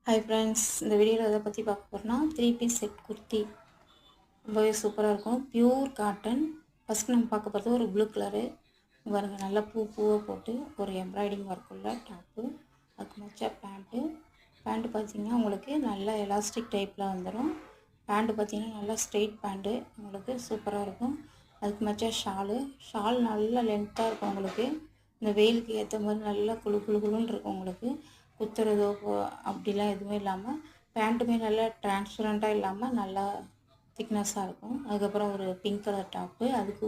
Hi friends, இந்த வீடியோவில் எதை பற்றி பார்க்க போகிறோம்னா 3 பீஸ் செட் குர்த்தி ரொம்பவே சூப்பராக இருக்கும். Pure cotton. ஃபஸ்ட்டு நம்ம பார்க்க போகிறது ஒரு ப்ளூ கலரு பாருங்க, நல்லா பூவை போட்டு ஒரு எம்ப்ராய்டிங் ஒர்க் உள்ள டாப்பு, அதுக்கு மேட்சாக பேண்ட்டு பார்த்தீங்கன்னா உங்களுக்கு நல்லா எலாஸ்டிக் டைப்பில் வந்துடும். பேண்ட்டு பார்த்தீங்கன்னா நல்லா ஸ்ட்ரெயிட் பேண்ட்டு உங்களுக்கு சூப்பராக இருக்கும். அதுக்கு மேட்சாக ஷால் நல்லா லென்த்தாக இருக்கும் உங்களுக்கு. இந்த வெயிலுக்கு ஏற்ற மாதிரி நல்லா குளுன்னு இருக்கும் உங்களுக்கு. குத்துறதோ அப்படிலாம் எதுவுமே இல்லாமல் பேண்ட்டுமே நல்லா டிரான்ஸ்பரண்ட்டாக இல்லாமல் நல்லா திக்னஸாக இருக்கும். அதுக்கப்புறம் ஒரு பிங்க் கலர் டாப்பு, அதுக்கு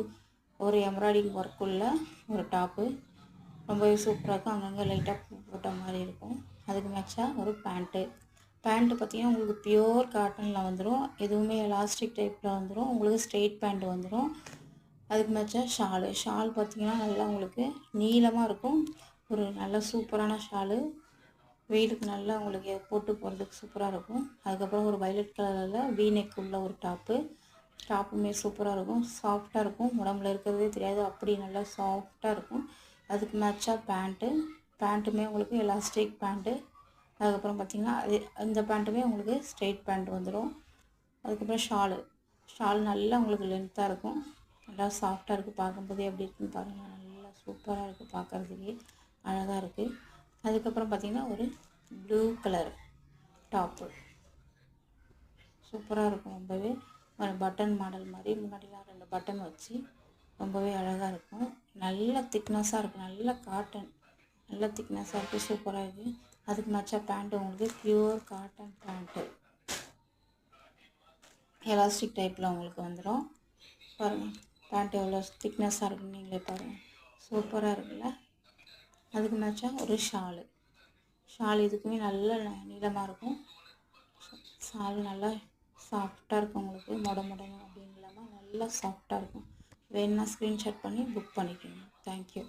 ஒரு எம்ப்ராய்டிங் ஒர்க் உள்ள ஒரு டாப்பு ரொம்பவே சூப்பராக இருக்கும். அங்கங்கே லைட்டாக பூ போட்ட மாதிரி இருக்கும். அதுக்கு மேட்சாக ஒரு பேண்ட்டு பார்த்திங்கன்னா உங்களுக்கு பியூர் காட்டனில் வந்துடும். எதுவுமே எலாஸ்டிக் டைப்பில் வந்துடும். உங்களுக்கு ஸ்ட்ரெயிட் பேண்ட் வந்துடும். அதுக்கு மேட்சாக ஷால் பார்த்திங்கன்னா நல்லா உங்களுக்கு நீளமாக இருக்கும். ஒரு நல்ல சூப்பரான ஷாலு, வெயிலுக்கு நல்லா உங்களுக்கு போட்டு போகிறதுக்கு சூப்பராக இருக்கும். அதுக்கப்புறம் ஒரு வயலட் கலரில் வீநெக் உள்ள ஒரு டாப்புமே சூப்பராக இருக்கும். சாஃப்டாக இருக்கும். உடம்புல இருக்கிறதே தெரியாது, அப்படி நல்லா சாஃப்டாக இருக்கும். அதுக்கு மேட்சாக பேண்ட்டுமே உங்களுக்கு எலாஸ்டிக் பேண்ட்டு. அதுக்கப்புறம் பார்த்திங்கன்னா இந்த பேண்ட்டுமே உங்களுக்கு ஸ்ட்ரெயிட் பேண்ட் வந்துடும். அதுக்கப்புறம் ஷால் நல்லா உங்களுக்கு லென்த்தாக இருக்கும். நல்லா சாஃப்டாக இருக்குது. பார்க்கும்போதே எப்படி இருக்குன்னு பாருங்கள். நல்லா சூப்பராக இருக்குது, பார்க்குறதுக்கே அழகாக இருக்குது. அதுக்கப்புறம் பார்த்திங்கன்னா ஒரு ப்ளூ கலர் டாப்பு சூப்பராக இருக்கும். ரொம்பவே ஒரு பட்டன் மாடல் மாதிரி முன்னாடிலாம் 2 பட்டன் வச்சு ரொம்பவே அழகாக இருக்கும். நல்ல திக்னஸாக இருக்கும். நல்ல காட்டன், நல்ல திக்னஸாக இருக்குது, சூப்பராக இருக்குது. அதுக்கு மேட்சாக பேண்ட்டு உங்களுக்கு பியூர் காட்டன் பேண்ட்டு எலாஸ்டிக் டைப்பில் உங்களுக்கு வந்துடும். பாருங்கள் பேண்ட்டு எவ்வளோ திக்னஸாக இருக்குன்னு நீங்களே பாருங்கள். சூப்பராக இருக்குல்ல. அதுக்கு மேட்சாக ஒரு ஷால் இதுக்குமே நல்ல நீளமாக இருக்கும். ஷால் நல்லா சாஃப்டாக இருக்கும் உங்களுக்கு. மொடன்னு அப்படின்னு இல்லாமல் நல்லா சாஃப்டாக இருக்கும். வேணும்னா ஸ்க்ரீன்ஷாட் பண்ணி புக் பண்ணிக்கோங்க. தேங்க்யூ.